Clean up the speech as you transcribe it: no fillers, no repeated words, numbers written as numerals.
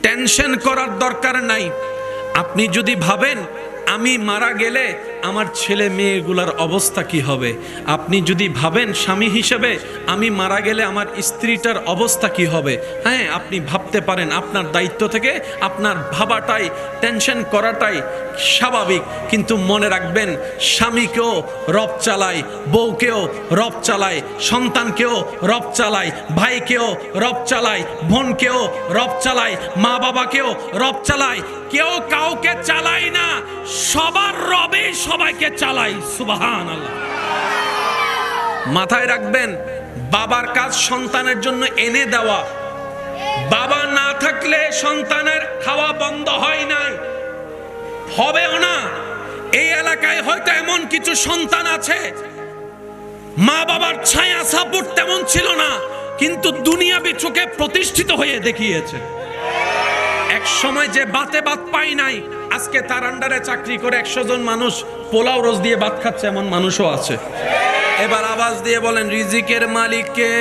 Tension করার দরকার নাই। আপনি যদি ভাবেন আমি মারা গেলে আমার ছেলে মেয়েগুলোর অবস্থা কি হবে, আপনি যদি ভাবেন স্বামী হিসেবে আমি মারা গেলে আমার স্ত্রীটার অবস্থা কি হবে, হ্যাঁ আপনি ভাবতে পারেন। আপনার দায়িত্ব থেকে আপনার ভাবাটাই, টেনশন করাটাই স্বাভাবিক। কিন্তু মনে রাখবেন, স্বামীকেও রব চালায়, বউকেও রব চালায়, সন্তানকেও রব চালায়, ভাইকেও রব চালায়, বোনকেও রব চালায়, মা বাবাকেও রব চালায়। কেউ কাউকে চালায় না, সবার রবে সবাইকে চালায়। সুবহানাল্লাহ। মাথায় রাখবেন, বাবার কাজ সন্তানের জন্য এনে দেওয়া। বাবা না থাকলে সন্তানের খাওয়া বন্ধ হয় নাই, হবেও না। এই এলাকায় হয়তো এমন কিছু সন্তান আছে মা বাবার ছায়া সাপোর্ট তেমন ছিল না, কিন্তু দুনিয়াবি চোখে প্রতিষ্ঠিত হয়ে দেখিয়েছে। এক সময় যে বাতে ভাত পাই নাই, আজকে তার আন্ডারে চাকরি করে 100 জন মানুষ পোলাও রোজ দিয়ে ভাত খাচ্ছে, এমন মানুষও আছে। এবার আওয়াজ দিয়ে বলেন, রিজিকের মালিক কে?